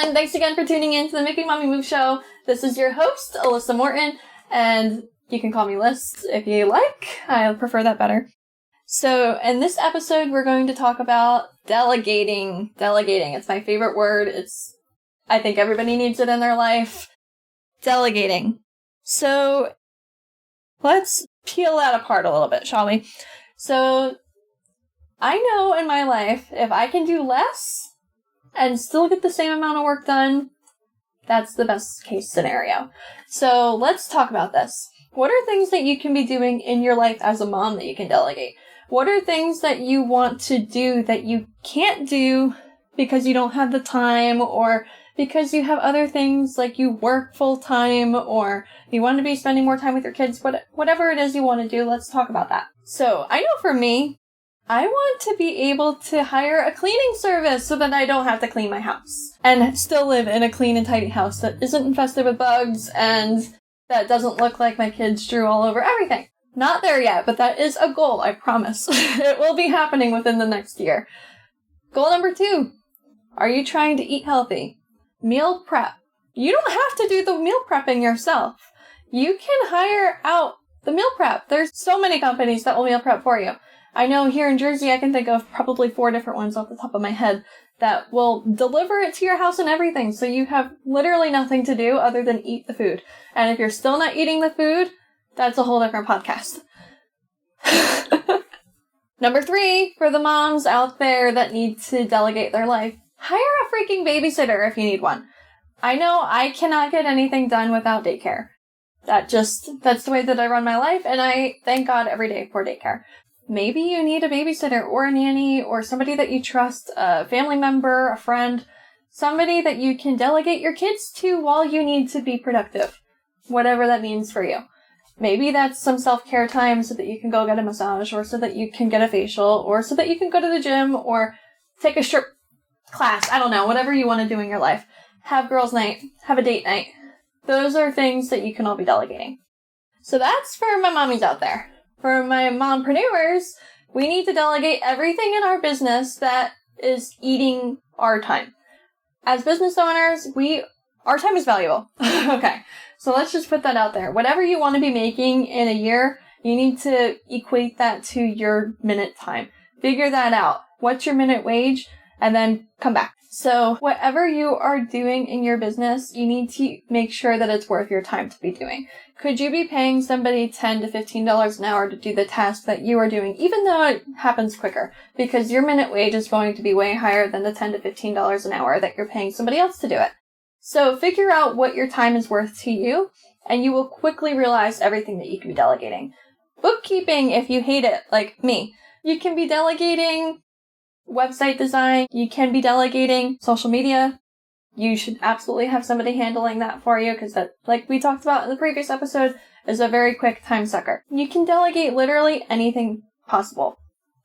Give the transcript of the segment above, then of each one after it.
everyone. Thanks again for tuning in to the Making Mommy Move Show. This is your host, Lyss Morton, and you can call me Lyss if you like. I prefer that better. So, in this episode, we're going to talk about delegating. Delegating. It's my favorite word. I think everybody needs it in their life. Delegating. So, let's peel that apart a little bit, shall we? So, I know in my life, if I can do less and still get the same amount of work done, that's the best case scenario. So let's talk about this. What are things that you can be doing in your life as a mom that you can delegate? What are things that you want to do that you can't do because you don't have the time, or because you have other things like you work full time, or you want to be spending more time with your kids? Whatever it is you want to do, let's talk about that. So I know for me, I want to be able to hire a cleaning service so that I don't have to clean my house and still live in a clean and tidy house that isn't infested with bugs and that doesn't look like my kids drew all over everything. Not there yet, but that is a goal, I promise. It will be happening within the next year. Goal number 2. Are you trying to eat healthy? Meal prep. You don't have to do the meal prepping yourself. You can hire out the meal prep. There's so many companies that will meal prep for you. I know here in Jersey, I can think of probably 4 different ones off the top of my head that will deliver it to your house and everything. So you have literally nothing to do other than eat the food. And if you're still not eating the food, that's a whole different podcast. Number 3, for the moms out there that need to delegate their life, hire a freaking babysitter if you need one. I know I cannot get anything done without daycare. That's the way that I run my life, and I thank God every day for daycare. Maybe you need a babysitter or a nanny or somebody that you trust, a family member, a friend, somebody that you can delegate your kids to while you need to be productive, whatever that means for you. Maybe that's some self-care time so that you can go get a massage, or so that you can get a facial, or so that you can go to the gym or take a strip class. I don't know, whatever you want to do in your life. Have girls' night, have a date night. Those are things that you can all be delegating. So that's for my mommies out there. For my mompreneurs, we need to delegate everything in our business that is eating our time. As business owners, our time is valuable. Okay, so let's just put that out there. Whatever you want to be making in a year, you need to equate that to your minute time. Figure that out. What's your minute wage? And then come back. So whatever you are doing in your business, you need to make sure that it's worth your time to be doing. Could you be paying somebody $10 to $15 an hour to do the task that you are doing, even though it happens quicker? Because your minute wage is going to be way higher than the $10 to $15 an hour that you're paying somebody else to do it. So figure out what your time is worth to you, and you will quickly realize everything that you can be delegating. Bookkeeping, if you hate it, like me. You can be delegating website design. You can be delegating social media. You should absolutely have somebody handling that for you, because that, like we talked about in the previous episode, is a very quick time sucker. You can delegate literally anything possible.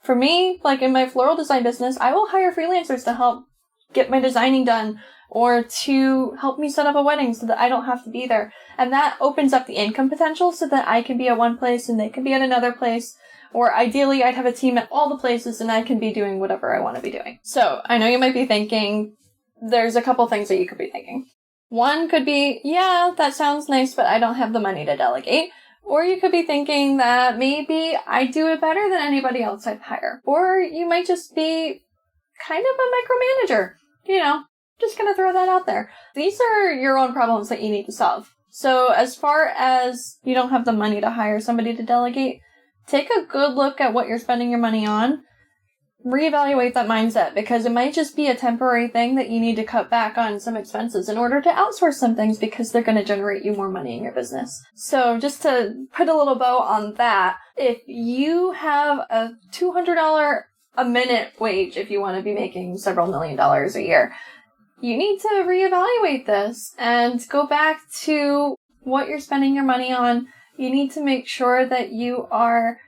For me, like in my floral design business, I will hire freelancers to help get my designing done, or to help me set up a wedding so that I don't have to be there. And that opens up the income potential so that I can be at one place and they can be at another place. Or ideally, I'd have a team at all the places and I can be doing whatever I want to be doing. So I know you might be thinking, there's a couple things that you could be thinking. One could be, yeah, that sounds nice, but I don't have the money to delegate. Or you could be thinking that maybe I do it better than anybody else I'd hire. Or you might just be kind of a micromanager. Just gonna throw that out there. These are your own problems that you need to solve. So as far as you don't have the money to hire somebody to delegate, take a good look at what you're spending your money on. Reevaluate that mindset, because it might just be a temporary thing that you need to cut back on some expenses in order to outsource some things, because they're going to generate you more money in your business. So just to put a little bow on that, if you have a $200 a minute wage, if you want to be making several $1 million a year, you need to reevaluate this and go back to what you're spending your money on. You need to make sure that you are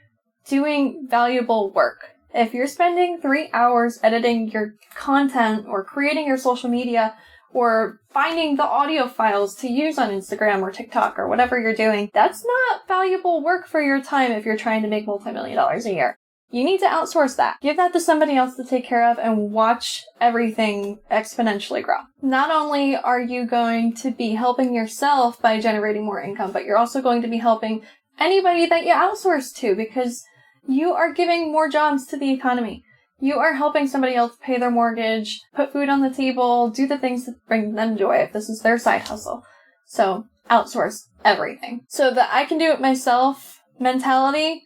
doing valuable work. If you're spending 3 hours editing your content or creating your social media or finding the audio files to use on Instagram or TikTok or whatever you're doing, that's not valuable work for your time if you're trying to make multi-million dollars a year. You need to outsource that. Give that to somebody else to take care of and watch everything exponentially grow. Not only are you going to be helping yourself by generating more income, but you're also going to be helping anybody that you outsource to, because you are giving more jobs to the economy. You are helping somebody else pay their mortgage, put food on the table, do the things that bring them joy if this is their side hustle. So outsource everything. So the I can do it myself mentality,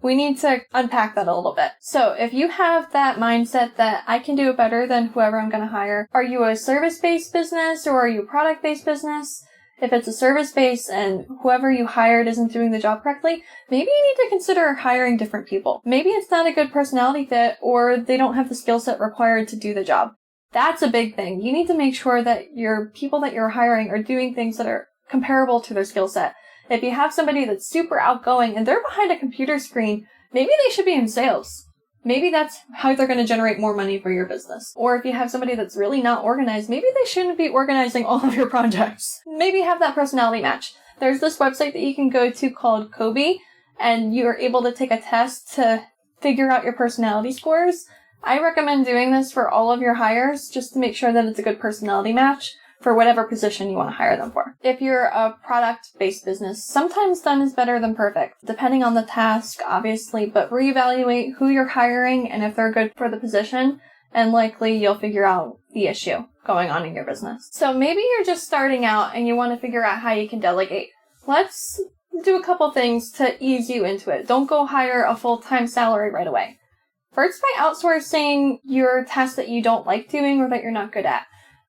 we need to unpack that a little bit. So if you have that mindset that I can do it better than whoever I'm going to hire, are you a service-based business or are you a product-based business? If it's a service-based and whoever you hired isn't doing the job correctly, maybe you need to consider hiring different people. Maybe it's not a good personality fit or they don't have the skill set required to do the job. That's a big thing. You need to make sure that your people that you're hiring are doing things that are comparable to their skill set. If you have somebody that's super outgoing and they're behind a computer screen, maybe they should be in sales. Maybe that's how they're going to generate more money for your business. Or if you have somebody that's really not organized, maybe they shouldn't be organizing all of your projects. Maybe have that personality match. There's this website that you can go to called Kobe, and you're able to take a test to figure out your personality scores. I recommend doing this for all of your hires just to make sure that it's a good personality match for whatever position you want to hire them for. If you're a product-based business, sometimes done is better than perfect, depending on the task, obviously, but reevaluate who you're hiring and if they're good for the position, and likely you'll figure out the issue going on in your business. So maybe you're just starting out and you want to figure out how you can delegate. Let's do a couple things to ease you into it. Don't go hire a full-time salary right away. First, by outsourcing your tasks that you don't like doing or that you're not good at.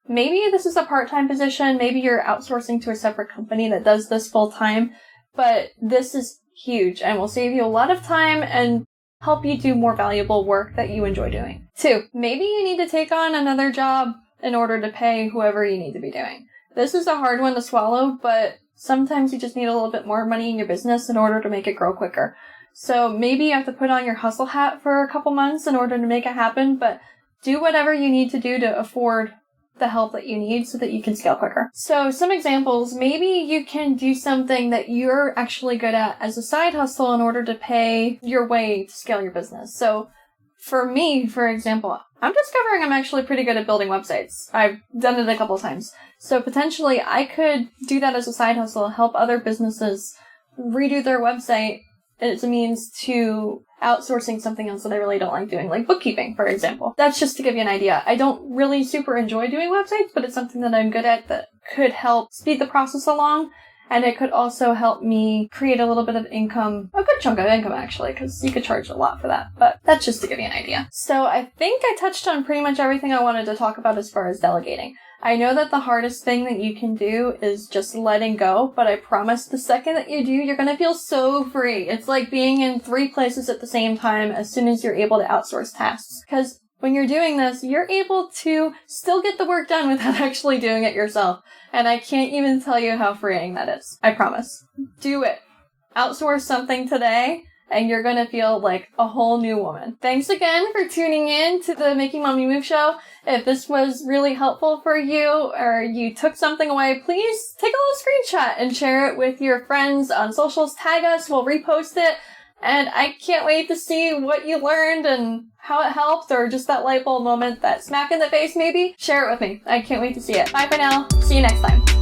Maybe this is a part-time position. Maybe you're outsourcing to a separate company that does this full-time, but this is huge and will save you a lot of time and help you do more valuable work that you enjoy doing. 2, maybe you need to take on another job in order to pay whoever you need to be doing. This is a hard one to swallow, but sometimes you just need a little bit more money in your business in order to make it grow quicker. So maybe you have to put on your hustle hat for a couple months in order to make it happen, but do whatever you need to do to afford the help that you need so that you can scale quicker. So some examples, maybe you can do something that you're actually good at as a side hustle in order to pay your way to scale your business. So for me, for example, I'm discovering I'm actually pretty good at building websites. I've done it a couple times. So potentially I could do that as a side hustle, help other businesses redo their website as a means to outsourcing something else that I really don't like doing, like bookkeeping, for example. That's just to give you an idea. I don't really super enjoy doing websites, but it's something that I'm good at that could help speed the process along, and it could also help me create a little bit of income, a good chunk of income actually, because you could charge a lot for that, but that's just to give you an idea. So I think I touched on pretty much everything I wanted to talk about as far as delegating. I know that the hardest thing that you can do is just letting go, but I promise the second that you do, you're going to feel so free. It's like being in 3 places at the same time as soon as you're able to outsource tasks. Because when you're doing this, you're able to still get the work done without actually doing it yourself. And I can't even tell you how freeing that is. I promise. Do it. Outsource something today, and you're going to feel like a whole new woman. Thanks again for tuning in to the Making Mommy Move show. If this was really helpful for you or you took something away, please take a little screenshot and share it with your friends on socials. Tag us, we'll repost it. And I can't wait to see what you learned and how it helped, or just that light bulb moment, that smack in the face maybe. Share it with me. I can't wait to see it. Bye for now. See you next time.